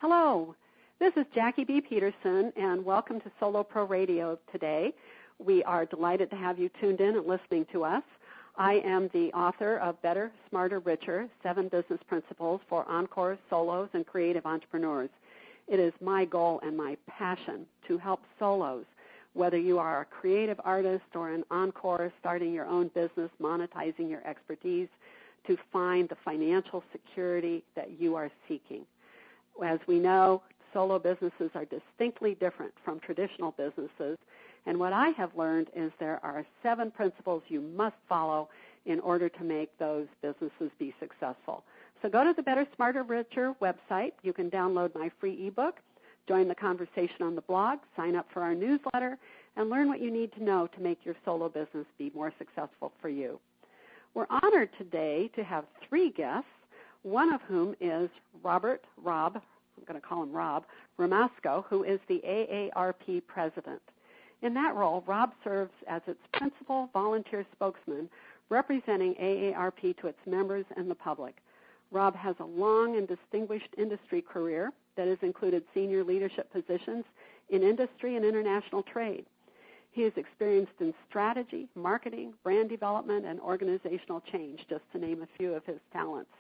Hello, this is Jackie B. Peterson, and welcome to Solo Pro Radio today. We are delighted to have you tuned in and listening to us. I am the author of Better, Smarter, Richer, 7 Business Principles for Encore, Solos, and Creative Entrepreneurs. It is my goal and my passion to help solos, whether you are a creative artist or an encore, starting your own business, monetizing your expertise, to find the financial security that you are seeking. As we know, solo businesses are distinctly different from traditional businesses, and what I have learned is there are 7 principles you must follow in order to make those businesses be successful. So go to the Better, Smarter, Richer website. You can download my free ebook, join the conversation on the blog, sign up for our newsletter, and learn what you need to know to make your solo business be more successful for you. We're honored today to have 3 guests, one of whom is Rob Romasco, who is the AARP president. In that role, Rob serves as its principal volunteer spokesman, representing AARP to its members and the public. Rob has a long and distinguished industry career that has included senior leadership positions in industry and international trade. He is experienced in strategy, marketing, brand development, and organizational change, just to name a few of his talents.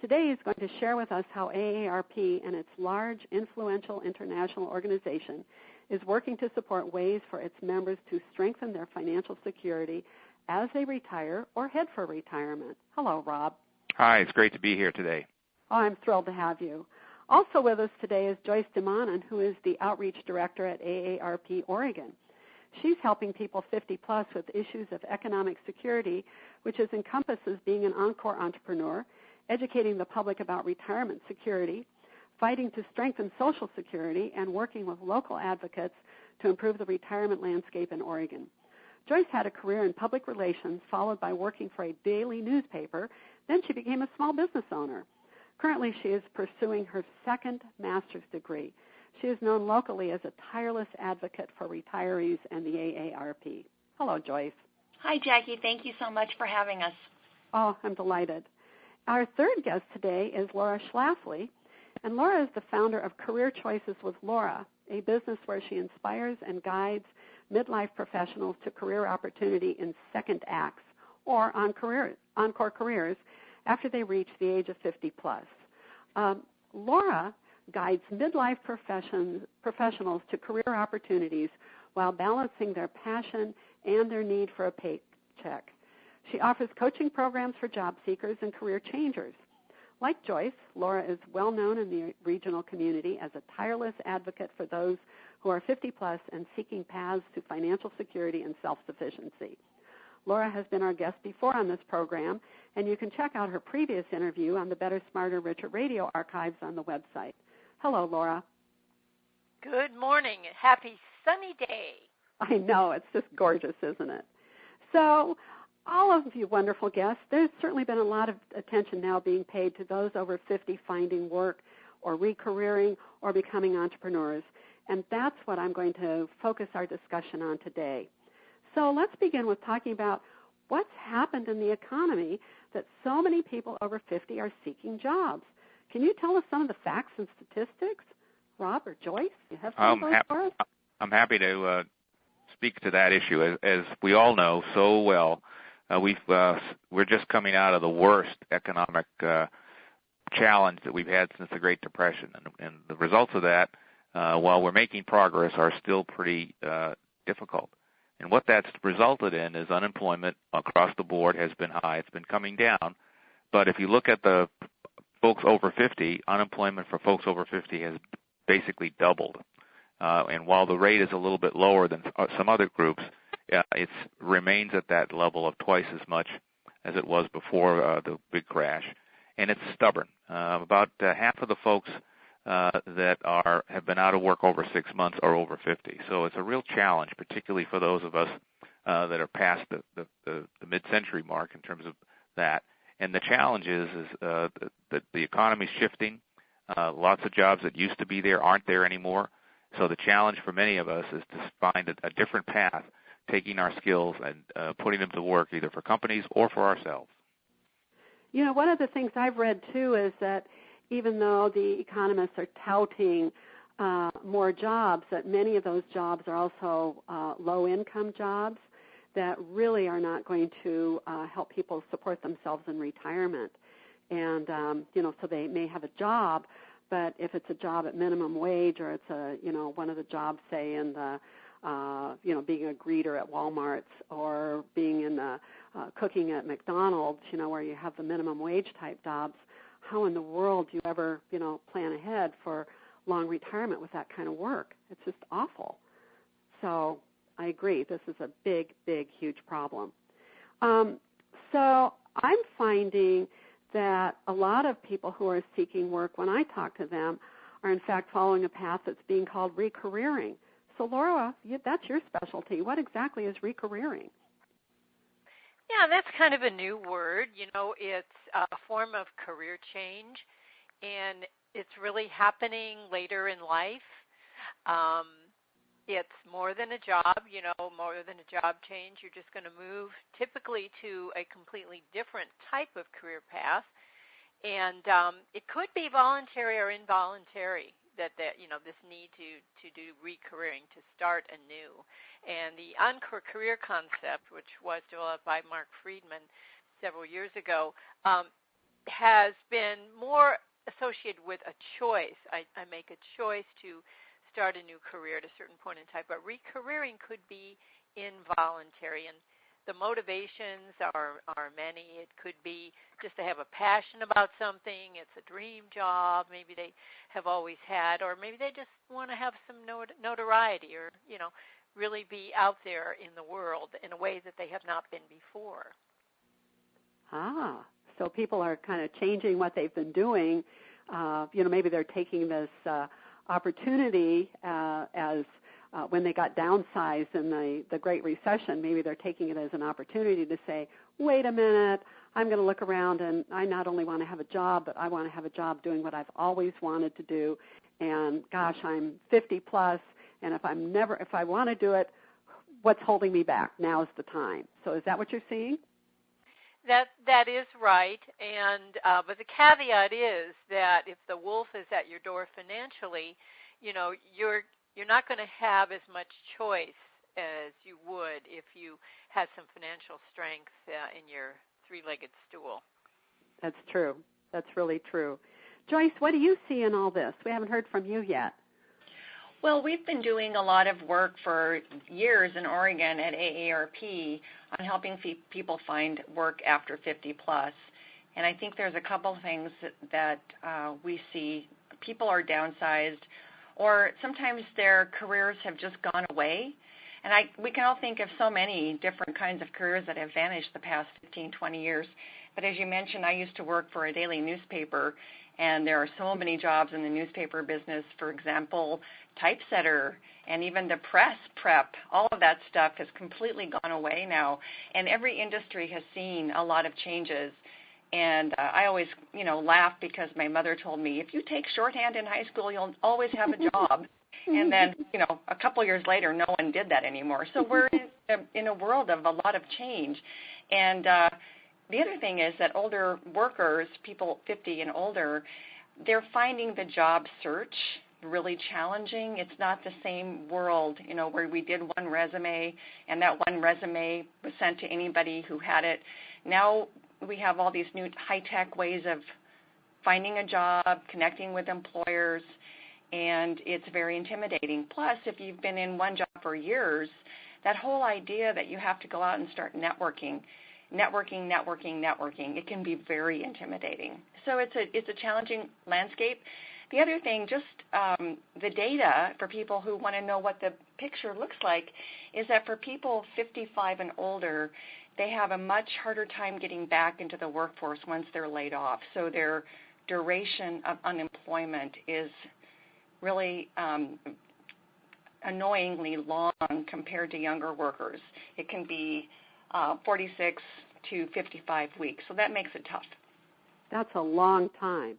Today he's going to share with us how AARP and its large, influential international organization is working to support ways for its members to strengthen their financial security as they retire or head for retirement. Hello, Rob. Hi, it's great to be here today. Oh, I'm thrilled to have you. Also with us today is Joyce DeMonnin, who is the Outreach Director at AARP Oregon. She's helping people 50-plus with issues of economic security, which encompasses being an Encore entrepreneur, educating the public about retirement security, fighting to strengthen Social Security, and working with local advocates to improve the retirement landscape in Oregon. Joyce had a career in public relations, followed by working for a daily newspaper. Then she became a small business owner. Currently, she is pursuing her 2nd master's degree. She is known locally as a tireless advocate for retirees and the AARP. Hello, Joyce. Hi, Jackie. Thank you so much for having us. Oh, I'm delighted. Our 3rd guest today is Laura Schlafly, and Laura is the founder of Career Choices with Laura, a business where she inspires and guides midlife professionals to career opportunity in second acts or encore careers after they reach the age of 50-plus. Laura guides midlife professionals to career opportunities while balancing their passion and their need for a paycheck. She offers coaching programs for job seekers and career changers. Like Joyce, Laura is well known in the regional community as a tireless advocate for those who are 50-plus and seeking paths to financial security and self-sufficiency. Laura has been our guest before on this program, and you can check out her previous interview on the Better, Smarter, Richer radio archives on the website. Hello, Laura. Good morning. Happy sunny day. I know. It's just gorgeous, isn't it? So, all of you wonderful guests, there's certainly been a lot of attention now being paid to those over 50 finding work or recareering or becoming entrepreneurs, and that's what I'm going to focus our discussion on today. So let's begin with talking about what's happened in the economy that so many people over 50 are seeking jobs. Can you tell us some of the facts and statistics? Rob or Joyce, you have some of those for us? I'm happy to speak to that issue. As we all know so well, we're just coming out of the worst economic challenge that we've had since the Great Depression. And the results of that, while we're making progress, are still pretty difficult. And what that's resulted in is unemployment across the board has been high. It's been coming down. But if you look at the folks over 50, unemployment for folks over 50 has basically doubled. And while the rate is a little bit lower than some other groups, it remains at that level of twice as much as it was before the big crash. And it's stubborn. About half of the folks that have been out of work over 6 months are over 50. So it's a real challenge, particularly for those of us that are past the mid-century mark in terms of that. And the challenge is that the economy's shifting. Lots of jobs that used to be there aren't there anymore. So the challenge for many of us is to find a different path, taking our skills and putting them to work either for companies or for ourselves. You know, one of the things I've read, too, is that even though the economists are touting more jobs, that many of those jobs are also low-income jobs that really are not going to help people support themselves in retirement. And, so they may have a job, but if it's a job at minimum wage or it's one of the jobs, say, in the, being a greeter at Walmart's or being in the cooking at McDonald's, where you have the minimum wage type jobs, how in the world do you ever, plan ahead for long retirement with that kind of work? It's just awful. So I agree. This is a big, big, huge problem. So I'm finding that a lot of people who are seeking work, when I talk to them, are in fact following a path that's being called recareering. So Laura, that's your specialty. What exactly is recareering? Yeah, that's kind of a new word. It's a form of career change, and it's really happening later in life. It's more than a job, more than a job change. You're just going to move typically to a completely different type of career path. And it could be voluntary or involuntary that this need to do recareering, to start anew. And the Encore career concept, which was developed by Mark Friedman several years ago, has been more associated with a choice. I make a choice to start a new career at a certain point in time, but recareering could be involuntary, and the motivations are many. It could be just to have a passion about something. It's a dream job maybe they have always had, or maybe they just want to have some notoriety or, really be out there in the world in a way that they have not been before. So people are kind of changing what they've been doing. Maybe they're taking this opportunity as when they got downsized in the Great Recession, maybe they're taking it as an opportunity to say, wait a minute, I'm going to look around and I not only want to have a job, but I want to have a job doing what I've always wanted to do. And gosh, I'm 50 plus, and if I want to do it, what's holding me back? Now's the time. So is that what you're seeing? That is right, and but the caveat is that if the wolf is at your door financially, you're not going to have as much choice as you would if you had some financial strength in your three-legged stool. That's true. That's really true. Joyce, what do you see in all this? We haven't heard from you yet. Well, we've been doing a lot of work for years in Oregon at AARP on helping people find work after 50 plus. And I think there's a couple things that we see. People are downsized, or sometimes their careers have just gone away. And we can all think of so many different kinds of careers that have vanished the past 15, 20 years. But as you mentioned, I used to work for a daily newspaper, and there are so many jobs in the newspaper business. For example, typesetter and even the press prep, all of that stuff has completely gone away now. And every industry has seen a lot of changes. And I always, laugh because my mother told me, if you take shorthand in high school, you'll always have a job. And then, a couple years later, no one did that anymore. So we're in a world of a lot of change. And the other thing is that older workers, people 50 and older, they're finding the job search really challenging. It's not the same world, where we did one resume and that one resume was sent to anybody who had it. Now we have all these new high-tech ways of finding a job, connecting with employers, and it's very intimidating. Plus, if you've been in one job for years, that whole idea that you have to go out and start networking, it can be very intimidating. So it's a challenging landscape. The other thing, just the data for people who want to know what the picture looks like, is that for people 55 and older, they have a much harder time getting back into the workforce once they're laid off. So their duration of unemployment is really annoyingly long compared to younger workers. It can be 46 to 55 weeks, so that makes it tough. That's a long time.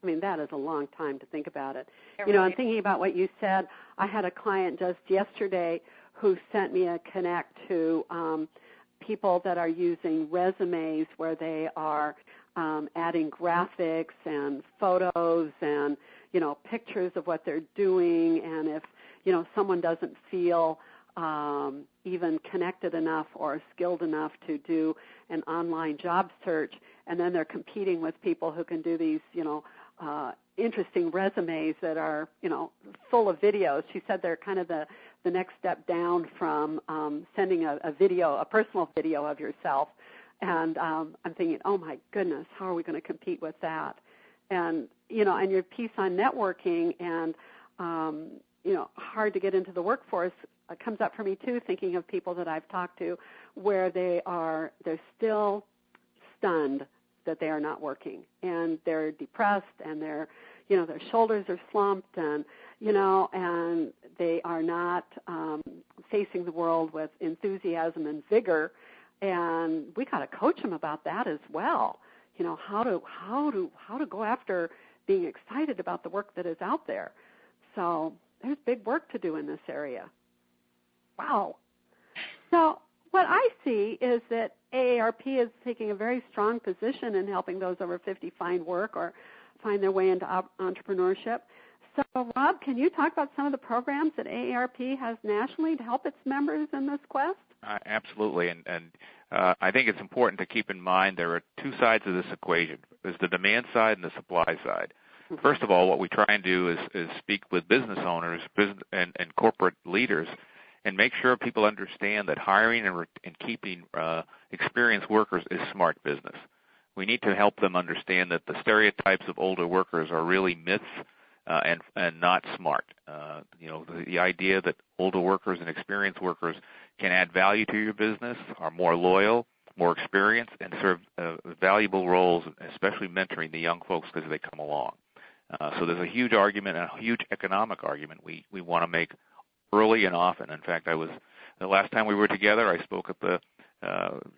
That is a long time to think about it. Really I'm thinking about what you said. I had a client just yesterday who sent me a connect to people that are using resumes where they are adding graphics and photos and, pictures of what they're doing. And if, someone doesn't feel even connected enough or skilled enough to do an online job search, and then they're competing with people who can do these, interesting resumes that are, full of videos. She said they're kind of the next step down from sending a personal video of yourself. And I'm thinking, oh my goodness, how are we going to compete with that? And, and your piece on networking and, hard to get into the workforce comes up for me too, thinking of people that I've talked to where they're still stunned that they are not working, and they're depressed, and their shoulders are slumped, and, and they are not facing the world with enthusiasm and vigor. And we got to coach them about that as well. How to go after being excited about the work that is out there. So there's big work to do in this area. Wow. So what I see is that AARP is taking a very strong position in helping those over 50 find work or find their way into entrepreneurship. So, Rob, can you talk about some of the programs that AARP has nationally to help its members in this quest? Absolutely, and I think it's important to keep in mind there are two sides of this equation. There's the demand side and the supply side. Mm-hmm. First of all, what we try and do is speak with business owners and corporate leaders and make sure people understand that hiring and keeping experienced workers is smart business. We need to help them understand that the stereotypes of older workers are really myths and not smart. The idea that older workers and experienced workers can add value to your business, are more loyal, more experienced, and serve valuable roles, especially mentoring the young folks as they come along. So there's a huge argument, a huge economic argument we want to make early and often. In fact, the last time we were together, I spoke at the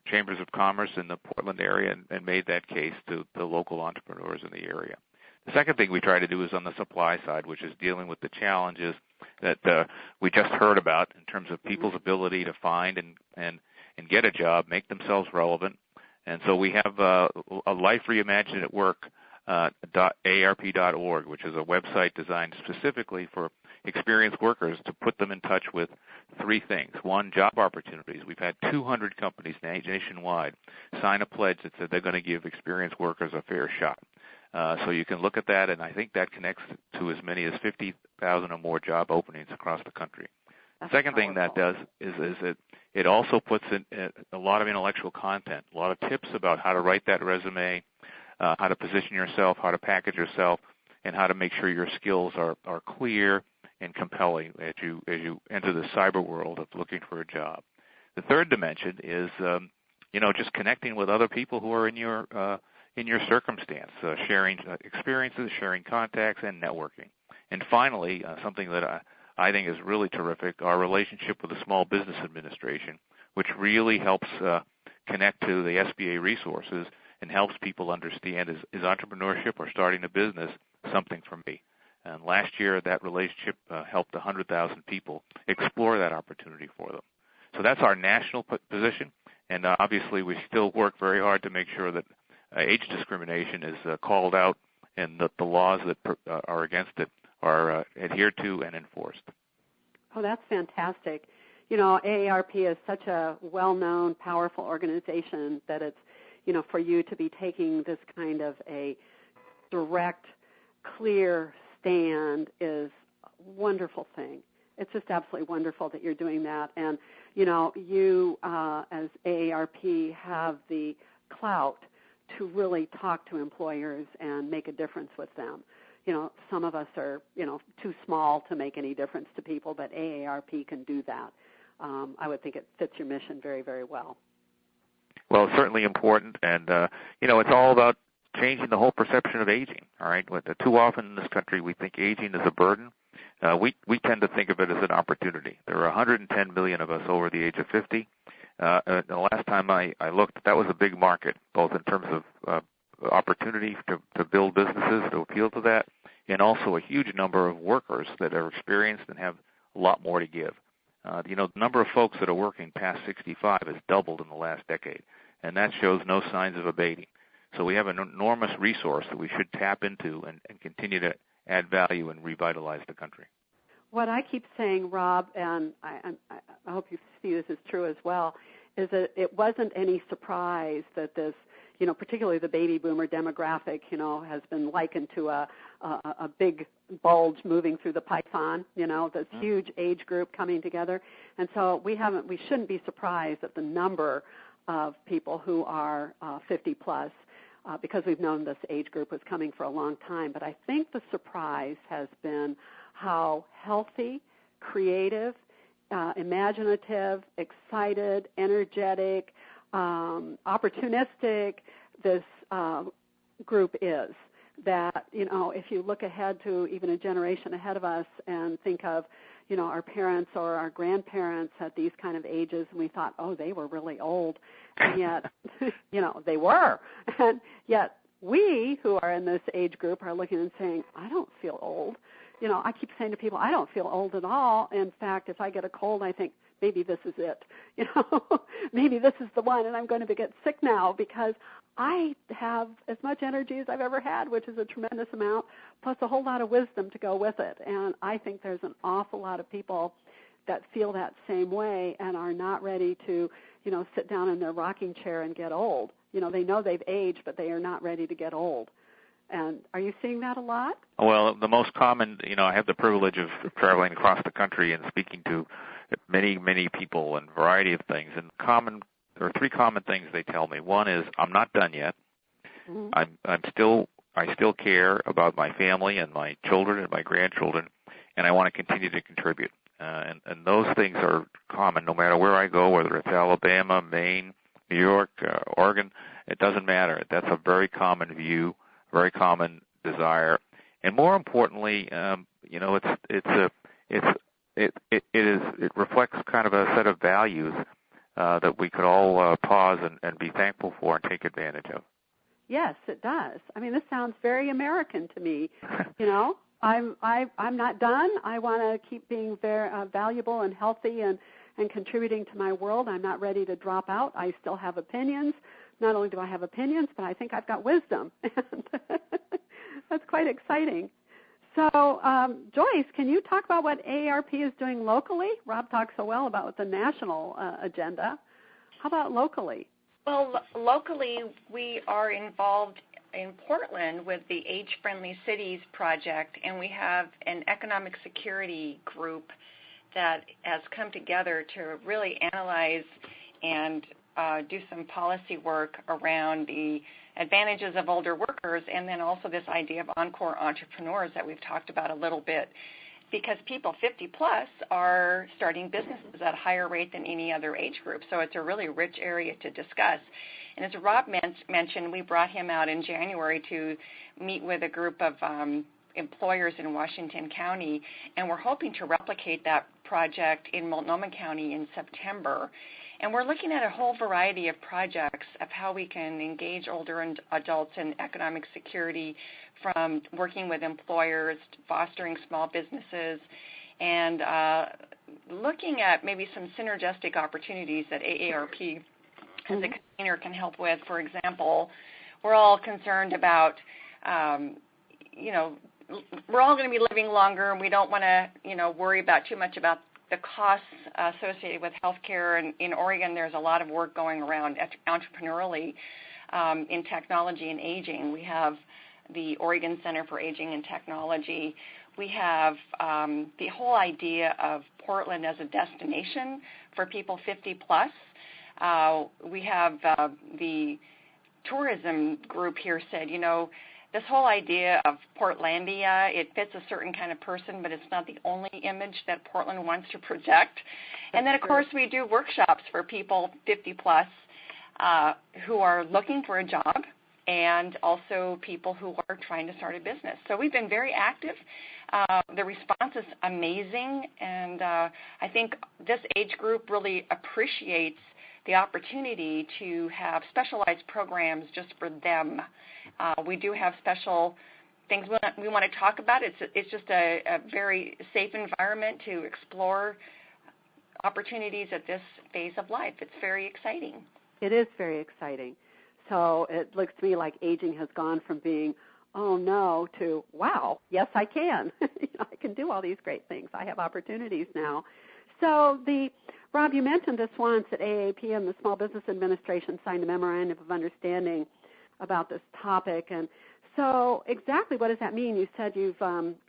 Chambers of Commerce in the Portland area and made that case to the local entrepreneurs in the area. The second thing we try to do is on the supply side, which is dealing with the challenges that we just heard about in terms of people's ability to find and get a job, make themselves relevant. And so we have a Life Reimagined at Work, AARP.org, which is a website designed specifically for experienced workers to put them in touch with three things. One, job opportunities. We've had 200 companies nationwide sign a pledge that said they're going to give experienced workers a fair shot. So you can look at that, and I think that connects to as many as 50,000 or more job openings across the country. The second thing that does is it also puts in a lot of intellectual content, a lot of tips about how to write that resume, how to position yourself, how to package yourself, and how to make sure your skills are clear and compelling as you enter the cyber world of looking for a job. The third dimension is just connecting with other people who are in your circumstance, sharing experiences, sharing contacts, and networking. And finally, something that I think is really terrific, our relationship with the Small Business Administration, which really helps connect to the SBA resources and helps people understand is entrepreneurship or starting a business something for me. And last year, that relationship helped 100,000 people explore that opportunity for them. So that's our national position, and obviously we still work very hard to make sure that age discrimination is called out and that the laws that are against it are adhered to and enforced. Oh, that's fantastic. AARP is such a well-known, powerful organization that it's, for you to be taking this kind of a direct, clear stand is a wonderful thing. It's just absolutely wonderful that you're doing that. And, you as AARP have the clout to really talk to employers and make a difference with them. Some of us are, too small to make any difference to people, but AARP can do that. I would think it fits your mission very, very well. Well, it's certainly important, and, it's all about changing the whole perception of aging, all right? Too often in this country we think aging is a burden. We tend to think of it as an opportunity. There are 110 million of us over the age of 50. The last time I looked, that was a big market, both in terms of opportunity to build businesses to appeal to that, and also a huge number of workers that are experienced and have a lot more to give. The number of folks that are working past 65 has doubled in the last decade, and that shows no signs of abating. So we have an enormous resource that we should tap into and continue to add value and revitalize the country. What I keep saying, Rob, and I hope you see this is true as well, is that it wasn't any surprise that this, particularly the baby boomer demographic, has been likened to a big bulge moving through the python, this huge age group coming together. And so we shouldn't be surprised at the number of people who are 50 plus, because we've known this age group was coming for a long time. But I think the surprise has been how healthy, creative, imaginative, excited, energetic, opportunistic this group is. That, if you look ahead to even a generation ahead of us and think of, our parents or our grandparents at these kind of ages, and we thought, oh, they were really old. And yet, they were. And yet we who are in this age group are looking and saying, I don't feel old. I keep saying to people, I don't feel old at all. In fact, if I get a cold, I think, maybe this is it. Maybe this is the one, and I'm going to get sick now because I have as much energy as I've ever had, which is a tremendous amount, plus a whole lot of wisdom to go with it. And I think there's an awful lot of people that feel that same way and are not ready to, sit down in their rocking chair and get old. They know they've aged, but they are not ready to get old. And are you seeing that a lot? Well, the most common, I have the privilege of traveling across the country and speaking to many, many people and a variety of things. And there are three common things they tell me. One is, I'm not done yet. Mm-hmm. I still care about my family and my children and my grandchildren, and I want to continue to contribute. And those things are common no matter where I go, whether it's Alabama, Maine, New York, Oregon. It doesn't matter. That's a very common view, very common desire, and more importantly, it reflects kind of a set of values that we could all pause and be thankful for and take advantage of. Yes, it does. I mean, this sounds very American to me. I'm not done. I want to keep being very valuable and healthy and contributing to my world. I'm not ready to drop out. I still have opinions. Not only do I have opinions, but I think I've got wisdom. That's quite exciting. So, Joyce, can you talk about what AARP is doing locally? Rob talks so well about the national agenda. How about locally? Well, locally, we are involved in Portland with the Age-Friendly Cities project, and we have an economic security group that has come together to really analyze and do some policy work around the advantages of older workers, and then also this idea of Encore Entrepreneurs that we've talked about a little bit, because people 50 plus are starting businesses at a higher rate than any other age group. So it's a really rich area to discuss. And as Rob mentioned, we brought him out in January to meet with a group of employers in Washington County, and we're hoping to replicate that project in Multnomah County in September. And we're looking at a whole variety of projects of how we can engage older adults in economic security, from working with employers, fostering small businesses, and looking at maybe some synergistic opportunities that AARP as a convener can help with. For example, we're all concerned about, we're all going to be living longer, and we don't want to, worry about too much about the costs associated with healthcare. And in Oregon, there's a lot of work going around entrepreneurially in technology and aging. We have the Oregon Center for Aging and Technology. We have the whole idea of Portland as a destination for people 50 plus. We have the tourism group here said, this whole idea of Portlandia, it fits a certain kind of person, but it's not the only image that Portland wants to project. And then, of course, we do workshops for people 50 plus who are looking for a job, and also people who are trying to start a business. So we've been very active. The response is amazing, and I think this age group really appreciates the opportunity to have specialized programs just for them. We do have special things we want to talk about. It's just a very safe environment to explore opportunities at this phase of life. It's very exciting. It is very exciting. So it looks to me like aging has gone from being, oh no, to wow, yes I can. I can do all these great things. I have opportunities now. So Rob, you mentioned this once at AARP, and the Small Business Administration signed a memorandum of understanding about this topic. And so exactly what does that mean? You said you've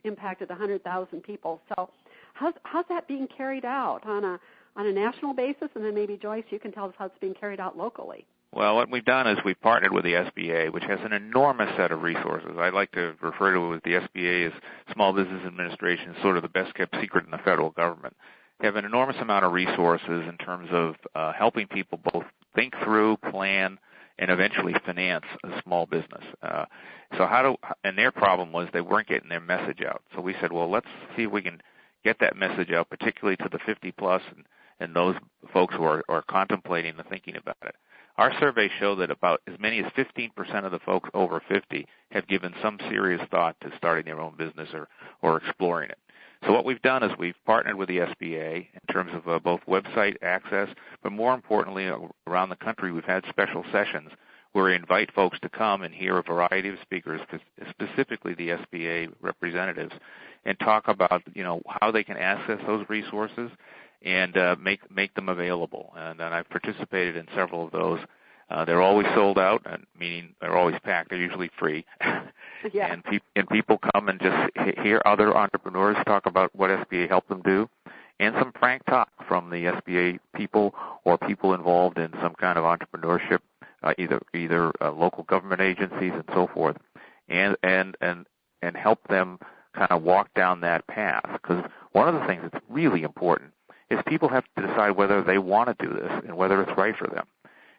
impacted 100,000 people. So how's that being carried out on a national basis? And then maybe, Joyce, you can tell us how it's being carried out locally. Well, what we've done is we've partnered with the SBA, which has an enormous set of resources. I like to refer to it as the SBA as Small Business Administration, sort of the best-kept secret in the federal government. They have an enormous amount of resources in terms of helping people both think through, plan, and eventually finance a small business. And their problem was they weren't getting their message out. So we said, well, let's see if we can get that message out, particularly to the 50-plus and those folks who are contemplating and thinking about it. Our survey showed that about as many as 15% of the folks over 50 have given some serious thought to starting their own business or exploring it. So what we've done is we've partnered with the SBA in terms of both website access, but more importantly, around the country, we've had special sessions where we invite folks to come and hear a variety of speakers, specifically the SBA representatives, and talk about, how they can access those resources and make them available. And I've participated in several of those. They're always sold out, meaning they're always packed. They're usually free. Yeah. And people come and just hear other entrepreneurs talk about what SBA helped them do, and some frank talk from the SBA people or people involved in some kind of entrepreneurship, either local government agencies and so forth, and help them kind of walk down that path. Because one of the things that's really important is people have to decide whether they want to do this and whether it's right for them.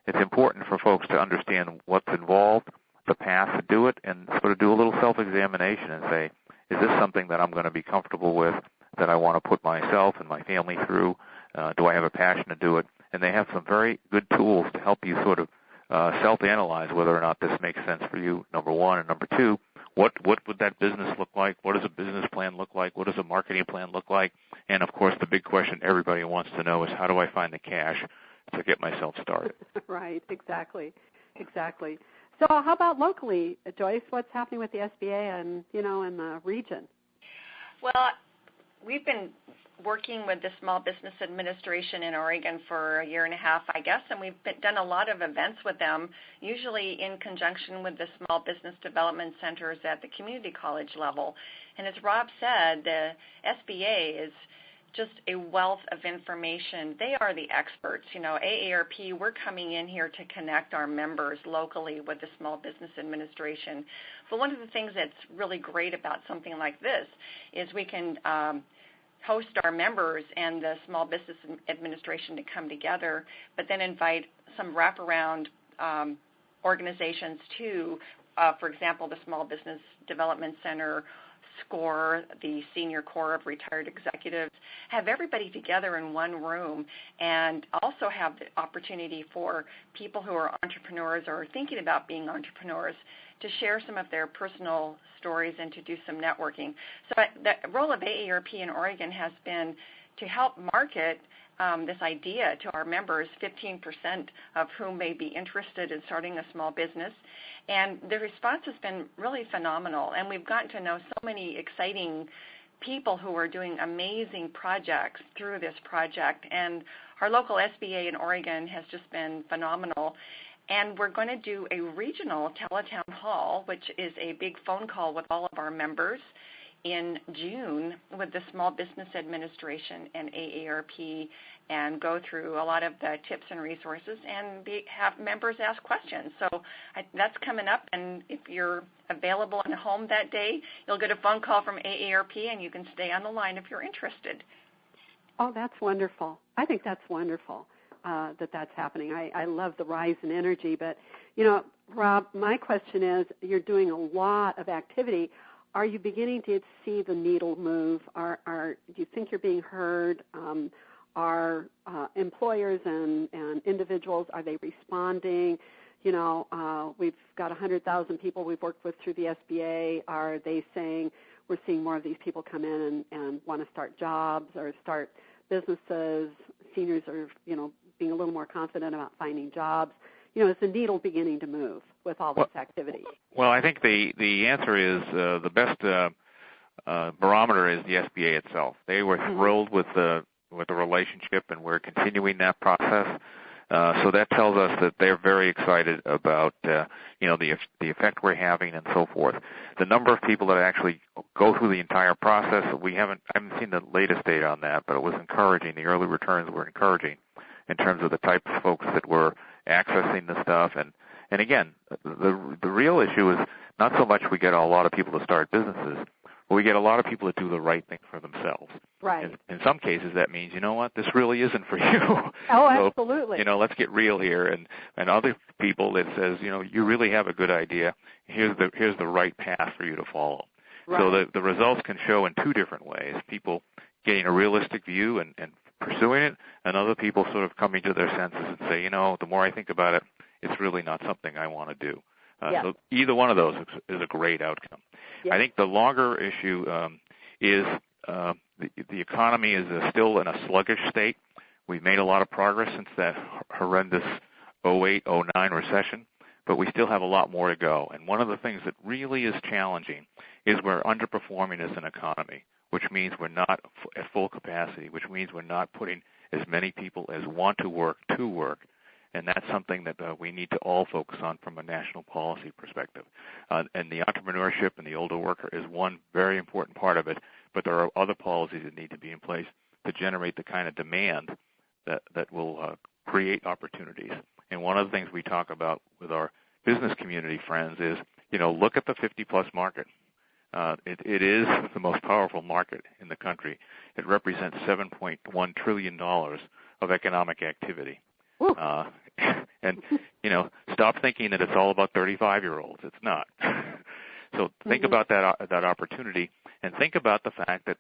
It's important for folks to understand what's involved, the path to do it, and sort of do a little self-examination and say, is this something that I'm going to be comfortable with, that I want to put myself and my family through? Do I have a passion to do it? And they have some very good tools to help you sort of self-analyze whether or not this makes sense for you, number one. And number two, what would that business look like? What does a business plan look like? What does a marketing plan look like? And, of course, the big question everybody wants to know is how do I find the cash to get myself started? Right, exactly. So how about locally, Joyce? What's happening with the SBA and, in the region? Well, we've been working with the Small Business Administration in Oregon for a year and a half, I guess, and we've done a lot of events with them, usually in conjunction with the small business development centers at the community college level. And as Rob said, the SBA is just a wealth of information. They are the experts. AARP, we're coming in here to connect our members locally with the Small Business Administration. But one of the things that's really great about something like this is we can host our members and the Small Business Administration to come together, but then invite some wraparound organizations too, for example, the Small Business Development Center, SCORE, the Senior Corps of Retired Executives, have everybody together in one room, and also have the opportunity for people who are entrepreneurs or are thinking about being entrepreneurs to share some of their personal stories and to do some networking. So the role of AARP in Oregon has been to help market this idea to our members, 15% of whom may be interested in starting a small business. And the response has been really phenomenal. And we've gotten to know so many exciting people who are doing amazing projects through this project. And our local SBA in Oregon has just been phenomenal. And we're going to do a regional teletown hall, which is a big phone call with all of our members in June with the Small Business Administration and AARP, and go through a lot of the tips and resources and have members ask questions. So that's coming up, and if you're available and home that day, you'll get a phone call from AARP, and you can stay on the line if you're interested. Oh, that's wonderful. I think that's wonderful that's happening. I love the rise in energy. But, Rob, my question is, you're doing a lot of activity. Are you beginning to see the needle move? Do you think you're being heard? Are employers and individuals, are they responding? We've got 100,000 people we've worked with through the SBA. Are they saying we're seeing more of these people come in and want to start jobs or start businesses? Seniors are, being a little more confident about finding jobs. is the needle beginning to move with all this activity? Well, I think the answer is the best barometer is the SBA itself. They were thrilled with the relationship, and we're continuing that process. So that tells us that they're very excited about the effect we're having and so forth. The number of people that actually go through the entire process, I haven't seen the latest data on that, but it was encouraging. The early returns were encouraging in terms of the type of folks that were accessing the stuff. And again, the real issue is not so much we get a lot of people to start businesses, but we get a lot of people that do the right thing for themselves. Right. In some cases, that means, you know what, this really isn't for you. Oh, so, absolutely. Let's get real here. And other people that says, you really have a good idea. Here's the right path for you to follow. Right. So the results can show in two different ways: people getting a realistic view and pursuing it, and other people sort of coming to their senses and say, the more I think about it, it's really not something I want to do. Yes. So either one of those is a great outcome. Yes. I think the longer issue is the economy is still in a sluggish state. We've made a lot of progress since that horrendous 08-09 recession, but we still have a lot more to go. And one of the things that really is challenging is we're underperforming as an economy, which means we're not at full capacity, which means we're not putting as many people as want to work. And that's something that we need to all focus on from a national policy perspective. And the entrepreneurship and the older worker is one very important part of it, but there are other policies that need to be in place to generate the kind of demand that will create opportunities. And one of the things we talk about with our business community friends is, look at the 50-plus market. It is the most powerful market in the country. It represents $7.1 trillion of economic activity. And, stop thinking that it's all about 35-year-olds. It's not. So think about that opportunity, and think about the fact that,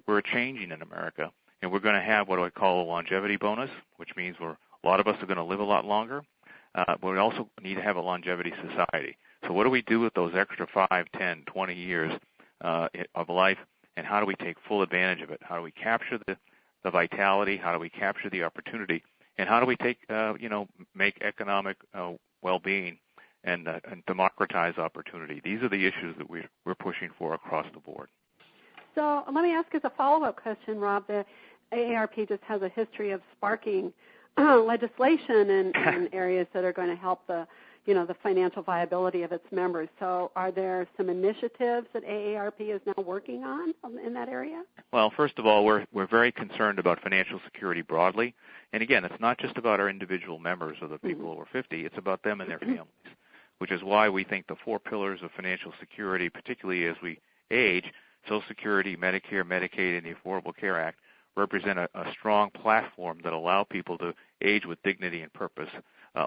we're changing in America, and we're going to have what I call a longevity bonus, which means a lot of us are going to live a lot longer, but we also need to have a longevity society. So what do we do with those extra 5, 10, 20 years of life, and how do we take full advantage of it? How do we capture the vitality? How do we capture the opportunity? And how do we make economic well-being and democratize opportunity? These are the issues that we're pushing for across the board. So let me ask as a follow-up question, Rob. The AARP just has a history of sparking legislation in areas that are going to help the financial viability of its members. So are there some initiatives that AARP is now working on in that area? Well, first of all, we're very concerned about financial security broadly. And again, it's not just about our individual members or the people over 50. It's about them and their families, which is why we think the 4 pillars of financial security, particularly as we age, Social Security, Medicare, Medicaid, and the Affordable Care Act, represent a strong platform that allow people to age with dignity and purpose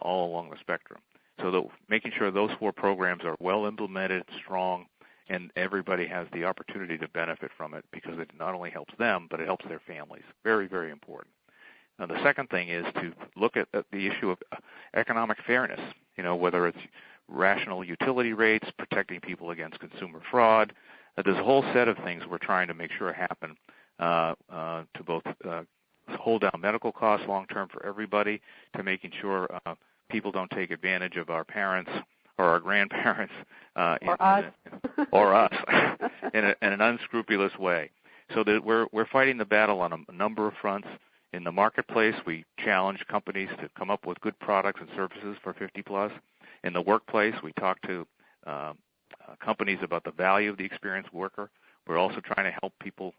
all along the spectrum. So making sure those 4 programs are well implemented, strong, and everybody has the opportunity to benefit from it, because it not only helps them, but it helps their families. Very, very important. Now, the second thing is to look at the issue of economic fairness, whether it's rational utility rates, protecting people against consumer fraud. There's a whole set of things we're trying to make sure happen to both hold down medical costs long-term for everybody, to making sure people don't take advantage of our parents or our grandparents or us in an unscrupulous way. So that we're fighting the battle on a number of fronts. In the marketplace, we challenge companies to come up with good products and services for 50-plus. In the workplace, we talk to companies about the value of the experienced worker. We're also trying to help people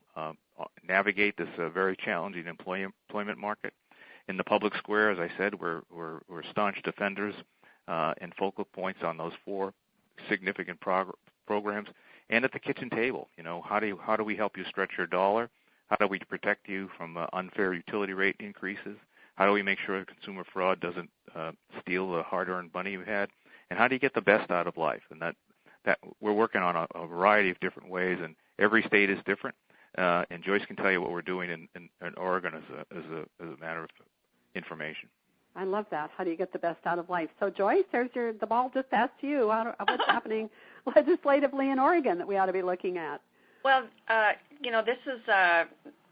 navigate this very challenging employment market. In the public square, as I said, we're staunch defenders and focal points on those 4 significant programs. And at the kitchen table, how do we help you stretch your dollar? How do we protect you from unfair utility rate increases? How do we make sure consumer fraud doesn't steal the hard-earned money you had? And how do you get the best out of life? And that we're working on a variety of different ways, and every state is different. And Joyce can tell you what we're doing in Oregon as a matter of information. I love that. How do you get the best out of life? So, Joyce, the ball just passed to you. What's happening legislatively in Oregon that we ought to be looking at? Well, this is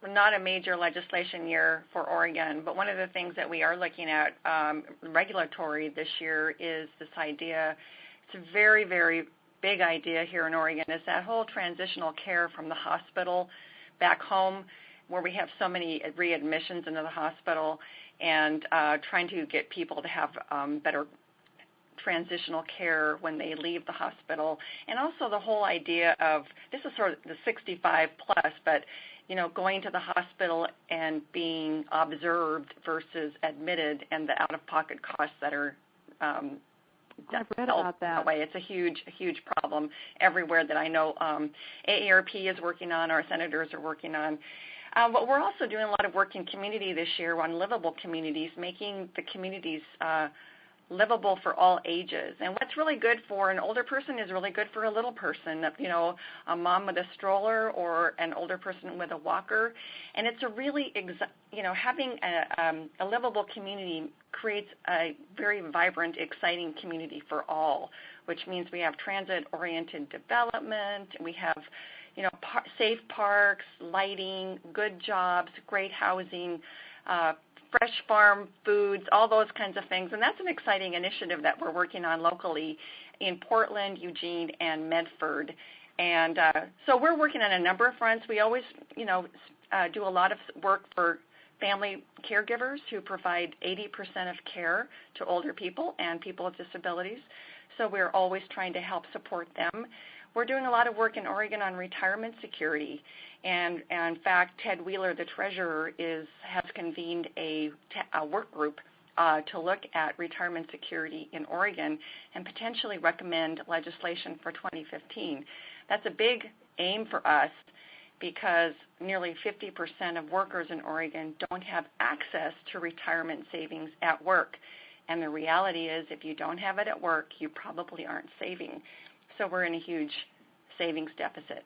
not a major legislation year for Oregon, but one of the things that we are looking at regulatory this year is this idea. It's a very, very big idea here in Oregon, is that whole transitional care from the hospital back home, where we have so many readmissions into the hospital, and trying to get people to have better transitional care when they leave the hospital. And also the whole idea of, this is sort of the 65 plus, but going to the hospital and being observed versus admitted, and the out-of-pocket costs that are I've read about that. Way. It's a huge problem everywhere that I know. AARP is working on, our senators are working on. But we're also doing a lot of work in community this year on livable communities, making the communities livable for all ages. And what's really good for an older person is really good for a little person, a mom with a stroller or an older person with a walker. And it's a really, having a livable community creates a very vibrant, exciting community for all, which means we have transit-oriented development, we have safe parks, lighting, good jobs, great housing, fresh farm foods, all those kinds of things. And that's an exciting initiative that we're working on locally in Portland, Eugene, and Medford. And so we're working on a number of fronts. We always, do a lot of work for family caregivers who provide 80% of care to older people and people with disabilities. So we're always trying to help support them. We're doing a lot of work in Oregon on retirement security, and in fact, Ted Wheeler, the treasurer, has convened a work group to look at retirement security in Oregon and potentially recommend legislation for 2015. That's a big aim for us because nearly 50% of workers in Oregon don't have access to retirement savings at work. And the reality is, if you don't have it at work, you probably aren't saving. So we're in a huge savings deficit.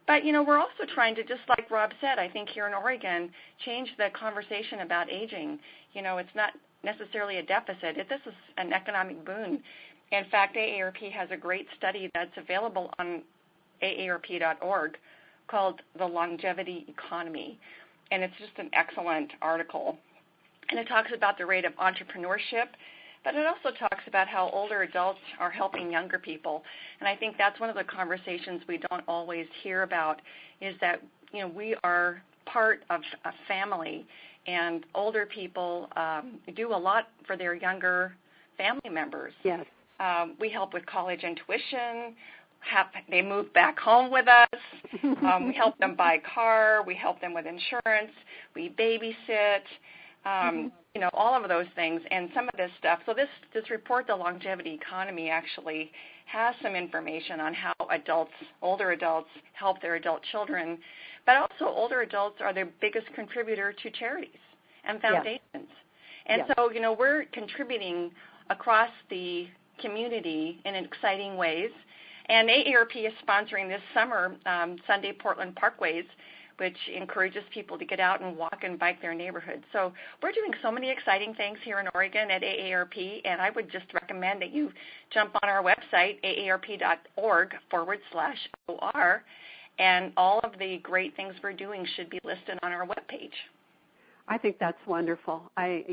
But, we're also trying to, just like Rob said, I think here in Oregon, change the conversation about aging. It's not necessarily a deficit. This is an economic boon. In fact, AARP has a great study that's available on AARP.org called The Longevity Economy. And it's just an excellent article. And it talks about the rate of entrepreneurship, but it also talks about how older adults are helping younger people. And I think that's one of the conversations we don't always hear about, is that, we are part of a family, and older people do a lot for their younger family members. Yes. We help with college and tuition. They move back home with us. We help them buy a car. We help them with insurance. We babysit. All of those things, and some of this stuff. So this report, The Longevity Economy, actually has some information on how older adults help their adult children, but also older adults are their biggest contributor to charities and foundations. Yes. And so, we're contributing across the community in exciting ways. And AARP is sponsoring this summer Sunday Portland Parkways, which encourages people to get out and walk and bike their neighborhood. So we're doing so many exciting things here in Oregon at AARP, and I would just recommend that you jump on our website, aarp.org/OR, and all of the great things we're doing should be listed on our webpage. I think that's wonderful. I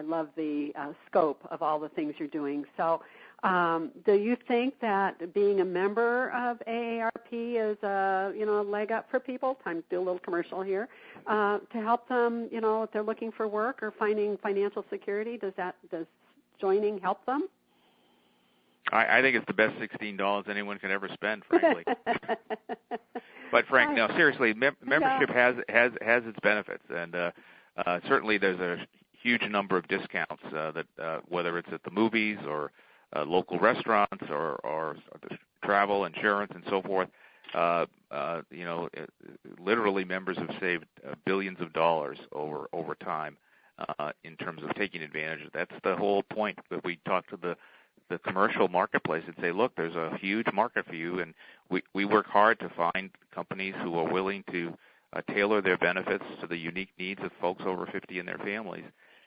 love the scope of all the things you're doing. So do you think that being a member of AARP is a leg up for people? Time to do a little commercial here. To help them, if they're looking for work or finding financial security, does joining help them? I think it's the best $16 anyone can ever spend, frankly. But Frank, no, seriously, membership has its benefits, and certainly there's a huge number of discounts that whether it's at the movies or local restaurants or travel, insurance, and so forth. Literally members have saved billions of dollars over time in terms of taking advantage of that. That's the whole point that we talk to the commercial marketplace and say, look, there's a huge market for you, and we work hard to find companies who are willing to tailor their benefits to the unique needs of folks over 50 and their families.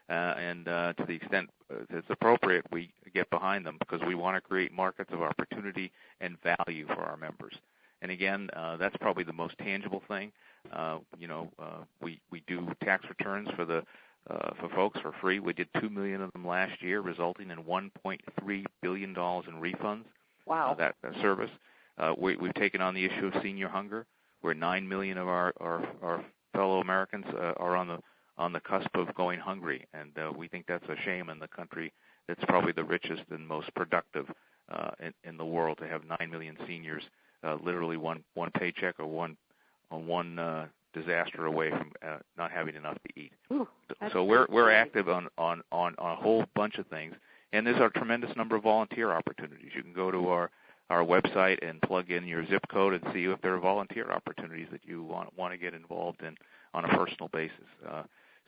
And to the extent it's appropriate, we get behind them because we want to create markets of opportunity and value for our members. And again, that's probably the most tangible thing. We do tax returns for folks for free. We did 2 million of them last year, resulting in $1.3 billion in refunds. Wow. That service. We've taken on the issue of senior hunger, where 9 million of our fellow Americans are on the cusp of going hungry, and we think that's a shame in the country that's probably the richest and most productive in the world to have 9 million seniors literally one paycheck or one disaster away from not having enough to eat. Ooh, so we're active on a whole bunch of things, and there's a tremendous number of volunteer opportunities. You can go to our website and plug in your zip code and see if there are volunteer opportunities that you want to get involved in on a personal basis.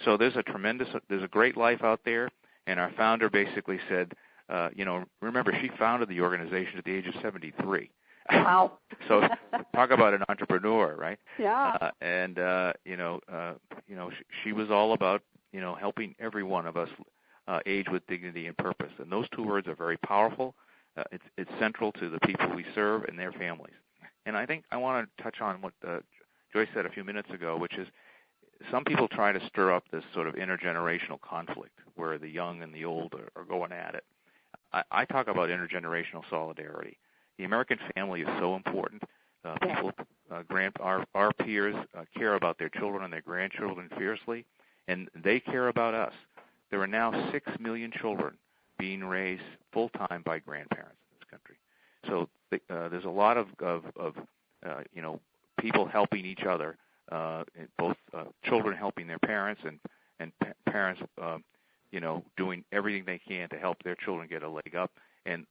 So there's a great life out there, and our founder basically said, remember, she founded the organization at the age of 73. Wow. So talk about an entrepreneur, right? Yeah. She was all about, helping every one of us age with dignity and purpose. And those two words are very powerful. It's central to the people we serve and their families. And I think I want to touch on what Joyce said a few minutes ago, which is some people try to stir up this sort of intergenerational conflict where the young and the old are going at it. I talk about intergenerational solidarity. The American family is so important. People, our peers care about their children and their grandchildren fiercely, and they care about us. There are now 6 million children being raised full-time by grandparents in this country. So there's a lot of people helping each other, both children helping their parents and parents, doing everything they can to help their children get a leg up. And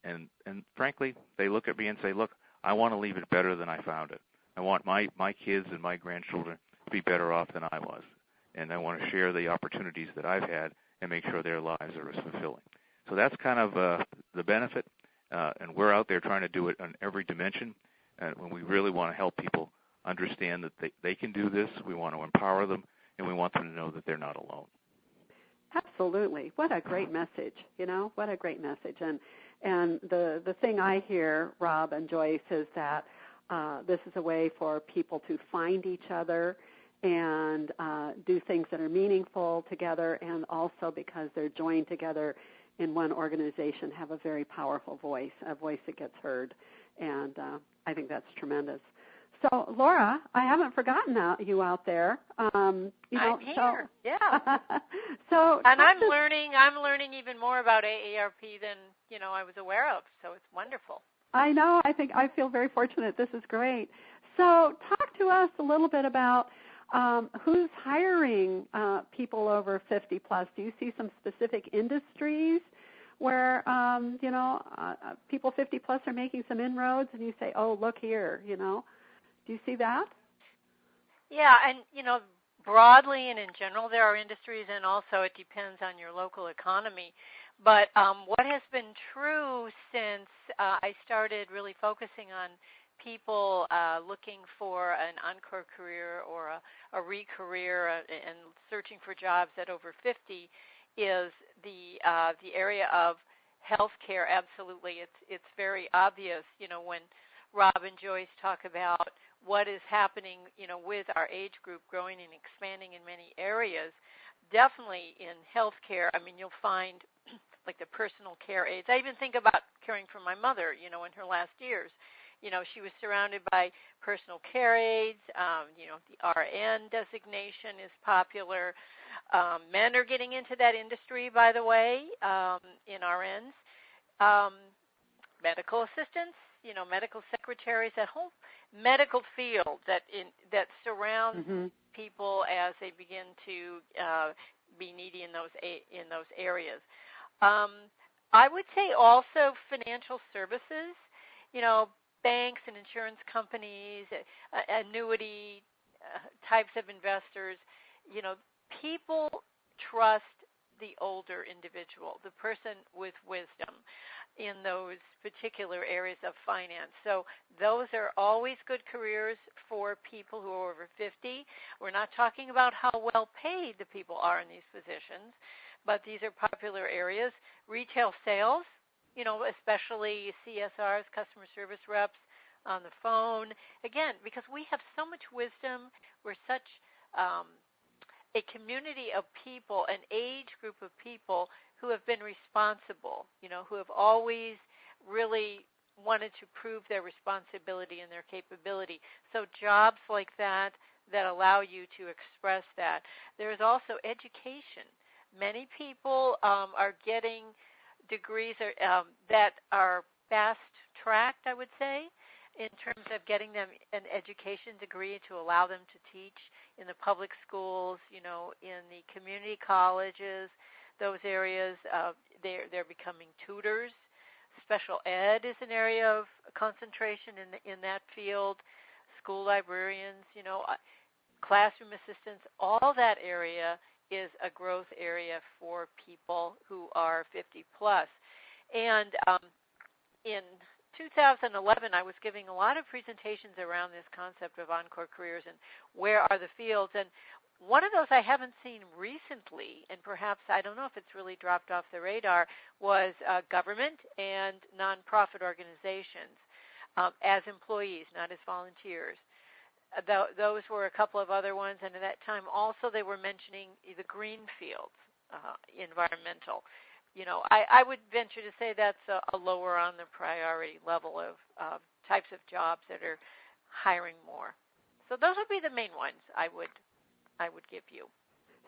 frankly, they look at me and say, look, I want to leave it better than I found it. I want my kids and my grandchildren to be better off than I was. And I want to share the opportunities that I've had and make sure their lives are as fulfilling. So that's kind of the benefit, and we're out there trying to do it on every dimension. And when we really want to help people understand that they can do this, we want to empower them, and we want them to know that they're not alone. Absolutely. What a great message, what a great message. And the thing I hear, Rob and Joyce, is that this is a way for people to find each other and do things that are meaningful together, and also because they're joined together in one organization, have a very powerful voice, a voice that gets heard. And I think that's tremendous. So, Laura, I haven't forgotten you out there. I'm here. Yeah. So, and I'm learning even more about AARP than I was aware of. So it's wonderful. I know. I feel very fortunate. This is great. So, talk to us a little bit about who's hiring people over 50 plus. Do you see some specific industries where people 50 plus are making some inroads, and you say, "Oh, look here," Do you see that? Yeah, and broadly and in general, there are industries, and also it depends on your local economy. But what has been true since I started really focusing on people looking for an Encore career or a recareer and searching for jobs at over 50 is the area of healthcare. Absolutely, it's very obvious. When Rob and Joyce talk about what is happening, with our age group growing and expanding in many areas, definitely in healthcare. I mean, you'll find like the personal care aides. I even think about caring for my mother, in her last years. She was surrounded by personal care aides. The RN designation is popular. Men are getting into that industry, by the way, in RNs. Medical assistants, medical secretaries, that whole medical field that surrounds people as they begin to be needy in those areas. I would say also financial services, banks and insurance companies, annuity types of investors. People trust the older individual, the person with wisdom in those particular areas of finance. So those are always good careers for people who are over 50. We're not talking about how well paid the people are in these positions, but these are popular areas. Retail sales, especially CSRs, customer service reps, on the phone. Again, because we have so much wisdom. We're such a community of people, an age group of people who have been responsible, who have always really wanted to prove their responsibility and their capability. So jobs like that allow you to express that. There's also education. Many people are getting degrees that are fast-tracked, I would say, in terms of getting them an education degree to allow them to teach in the public schools, in the community colleges, those areas. They're becoming tutors. Special ed is an area of concentration in that field. School librarians, classroom assistants, all that area is a growth area for people who are 50 plus. And in 2011, I was giving a lot of presentations around this concept of Encore Careers and where are the fields. And one of those I haven't seen recently, and perhaps I don't know if it's really dropped off the radar, was government and nonprofit organizations as employees, not as volunteers. Those were a couple of other ones, and at that time also they were mentioning the green fields, environmental. I would venture to say that's a lower on the priority level of types of jobs that are hiring more. So those would be the main ones I would give you.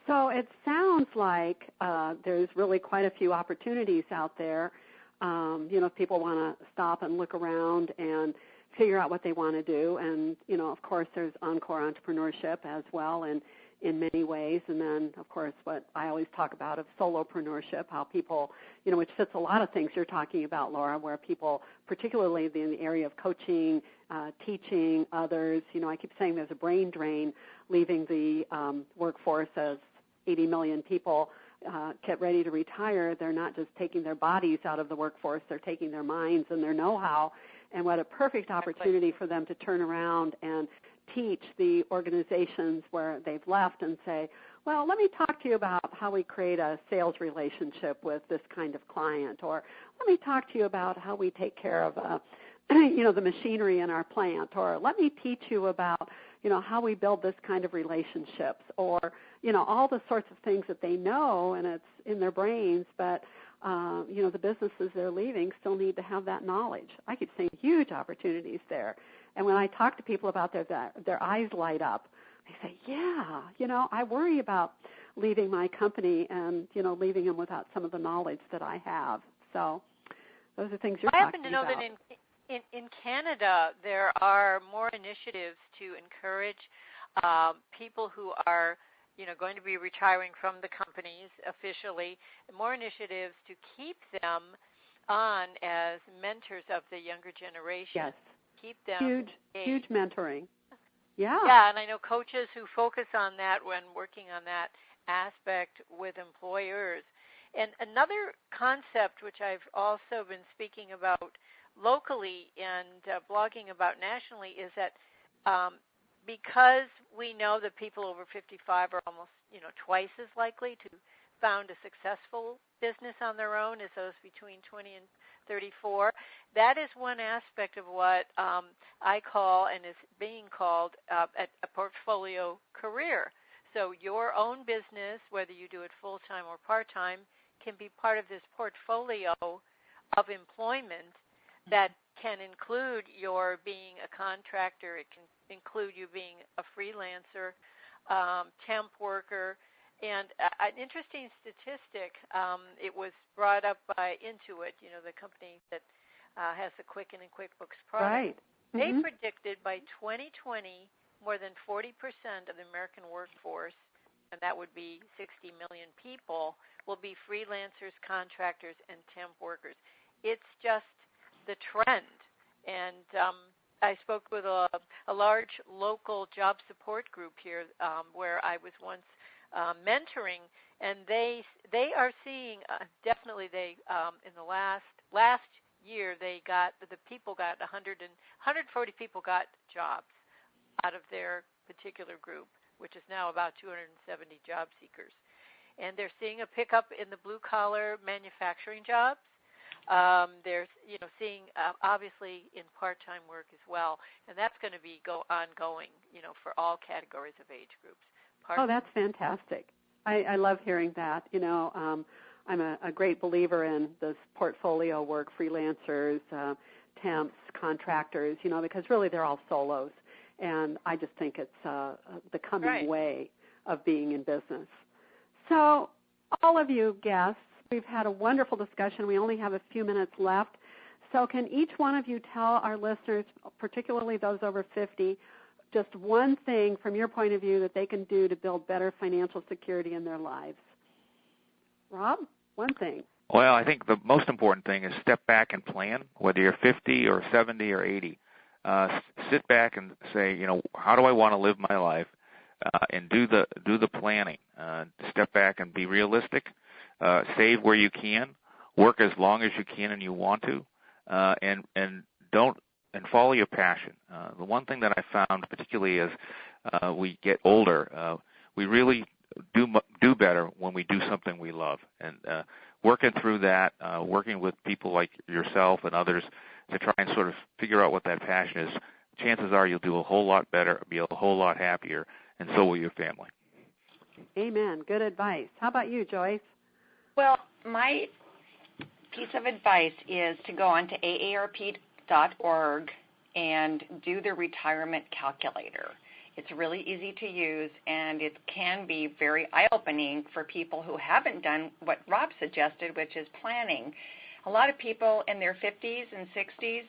So it sounds like there's really quite a few opportunities out there. If people want to stop and look around and figure out what they want to do. And, of course, there's Encore Entrepreneurship as well in many ways. And then, of course, what I always talk about of solopreneurship, how people, which fits a lot of things you're talking about, Laura, where people, particularly in the area of coaching, teaching others, I keep saying there's a brain drain leaving the workforce as 80 million people get ready to retire. They're not just taking their bodies out of the workforce, they're taking their minds and their know-how. And what a perfect opportunity for them to turn around and teach the organizations where they've left and say, well, let me talk to you about how we create a sales relationship with this kind of client, or let me talk to you about how we take care of the machinery in our plant, or let me teach you about how we build this kind of relationships, or all the sorts of things that they know and it's in their brains, but the businesses they're leaving still need to have that knowledge. I keep saying huge opportunities there. And when I talk to people about their eyes light up. They say, yeah, I worry about leaving my company and, leaving them without some of the knowledge that I have. So those are things you're talking about. I happen to know that in Canada there are more initiatives to encourage people who are going to be retiring from the companies officially, more initiatives to keep them on as mentors of the younger generation. Yes. Keep them huge mentoring. Yeah. Yeah, and I know coaches who focus on that when working on that aspect with employers. And another concept which I've also been speaking about locally and blogging about nationally is that because we know that people over 55 are almost, twice as likely to found a successful business on their own as those between 20 and 34. That is one aspect of what I call and is being called a portfolio career. So your own business, whether you do it full-time or part-time, can be part of this portfolio of employment that can include your being a contractor. It can include you being a freelancer, temp worker. And an interesting statistic, it was brought up by Intuit, the company that has the Quicken and QuickBooks product. Right. Mm-hmm. They predicted by 2020 more than 40% of the American workforce, and that would be 60 million people, will be freelancers, contractors, and temp workers. It's just the trend. And I spoke with a large local job support group here where I was once mentoring, and they are seeing definitely in the last year the people got 140 people got jobs out of their particular group, which is now about 270 job seekers. And they're seeing a pickup in the blue-collar manufacturing jobs. There's, seeing obviously in part-time work as well, and that's going to be ongoing, for all categories of age groups. Oh, that's fantastic. I love hearing that. I'm a great believer in this portfolio work, freelancers, temps, contractors, because really they're all solos. And I just think it's the coming way of being in business. So all of you guests, we've had a wonderful discussion. We only have a few minutes left. So can each one of you tell our listeners, particularly those over 50, just one thing from your point of view that they can do to build better financial security in their lives? Rob, one thing. Well, I think the most important thing is step back and plan, whether you're 50 or 70 or 80. Sit back and say, how do I want to live my life, and do the planning. Step back and be realistic. Save where you can. Work as long as you can and you want to, and follow your passion. The one thing that I found, particularly as we get older, we really do better when we do something we love. And working through that, working with people like yourself and others to try and sort of figure out what that passion is, chances are you'll do a whole lot better, be a whole lot happier, and so will your family. Amen. Good advice. How about you, Joyce? Well, my piece of advice is to go on to AARP.org and do the retirement calculator. It's really easy to use, and it can be very eye-opening for people who haven't done what Rob suggested, which is planning. A lot of people in their 50s and 60s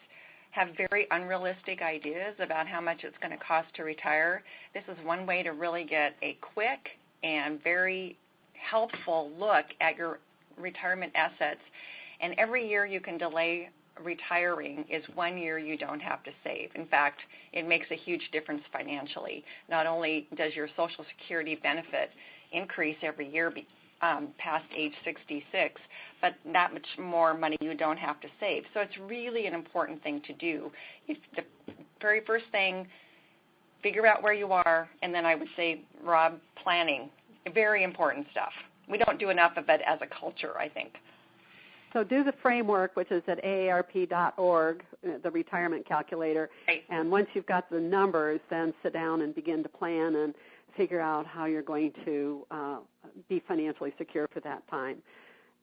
have very unrealistic ideas about how much it's going to cost to retire. This is one way to really get a quick and very helpful look at your retirement assets. And every year you can delay retiring is 1 year you don't have to save. In fact, it makes a huge difference financially. Not only does your Social Security benefit increase every year past age 66, but that much more money you don't have to save. So it's really an important thing to do. If the very first thing, figure out where you are, and then I would say, Rob, planning. Very important stuff. We don't do enough of it as a culture, I think. So do the framework, which is at AARP.org, the retirement calculator. Right. And once you've got the numbers, then sit down and begin to plan and figure out how you're going to be financially secure for that time.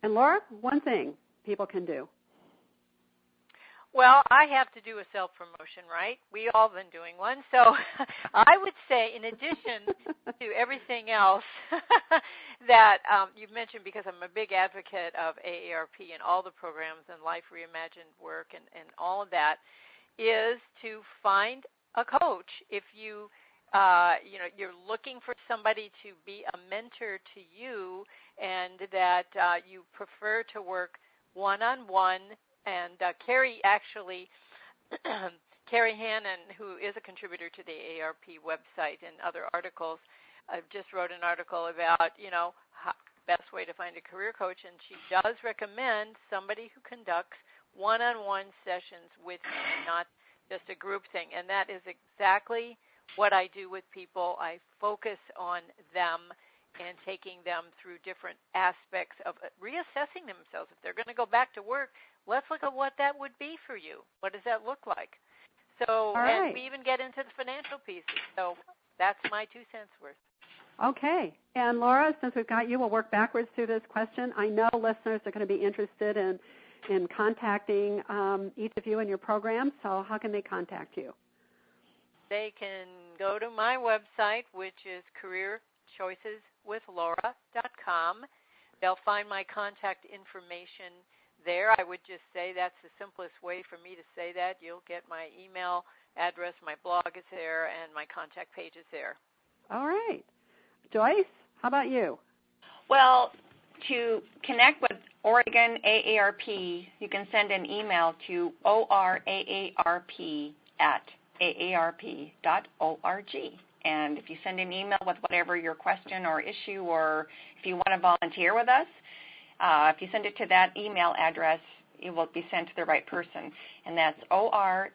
And Laura, one thing people can do. Well, I have to do a self-promotion, right? We all been doing one. So I would say, in addition to everything else that you've mentioned, because I'm a big advocate of AARP and all the programs and Life Reimagined work and all of that, is to find a coach. If you're looking for somebody to be a mentor to you, and that you prefer to work one-on-one. And Carrie Hannon, who is a contributor to the AARP website and other articles, just wrote an article about, best way to find a career coach, and she does recommend somebody who conducts one-on-one sessions with you, not just a group thing. And that is exactly what I do with people. I focus on them and taking them through different aspects of reassessing themselves. If they're going to go back to work, let's look at what that would be for you. What does that look like? So, and we even get into the financial pieces. So that's my 2 cents worth. Okay. And Laura, since we've got you, we'll work backwards through this question. I know listeners are going to be interested in contacting each of you in your program. So how can they contact you? They can go to my website, which is careerchoiceswithlaura.com. They'll find my contact information there. I would just say that's the simplest way for me to say that. You'll get my email address, my blog is there, and my contact page is there. All right. Joyce, how about you? Well, to connect with Oregon AARP, you can send an email to oraarp@aarp.org. And if you send an email with whatever your question or issue, or if you want to volunteer with us, if you send it to that email address, it will be sent to the right person, and that's oraarp.org.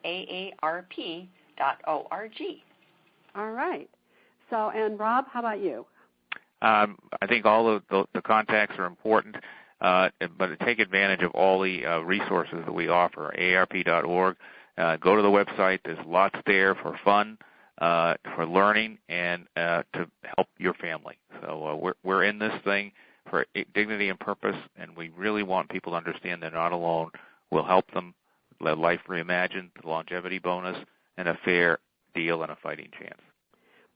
All right. So, and Rob, how about you? I think all of the contacts are important. but take advantage of all the resources that we offer. AARP.org. Go to the website. There's lots there for fun, for learning, and to help your family. So we're in this thing for dignity and purpose, and we really want people to understand they're not alone. We'll help them. Life Reimagined, the longevity bonus, and a fair deal and a fighting chance.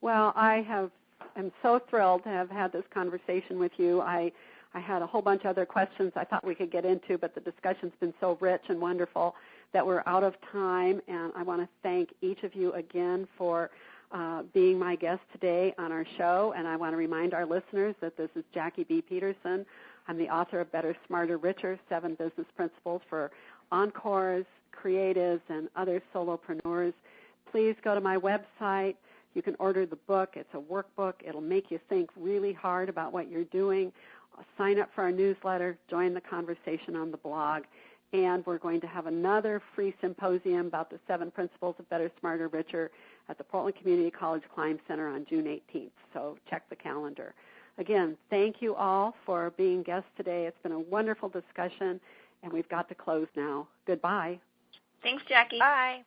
Well, am so thrilled to have had this conversation with you. I had a whole bunch of other questions I thought we could get into, but the discussion's been so rich and wonderful that we're out of time, and I want to thank each of you again for being my guest today on our show, and I want to remind our listeners that this is Jackie B. Peterson. I'm the author of Better, Smarter, Richer, 7 Business Principles for Encores, Creatives, and other solopreneurs. Please go to my website. You can order the book. It's a workbook. It'll make you think really hard about what you're doing. Sign up for our newsletter. Join the conversation on the blog. And we're going to have another free symposium about the 7 principles of Better, Smarter, Richer at the Portland Community College Klein Center on June 18th. So check the calendar. Again, thank you all for being guests today. It's been a wonderful discussion, and we've got to close now. Goodbye. Thanks, Jackie. Bye.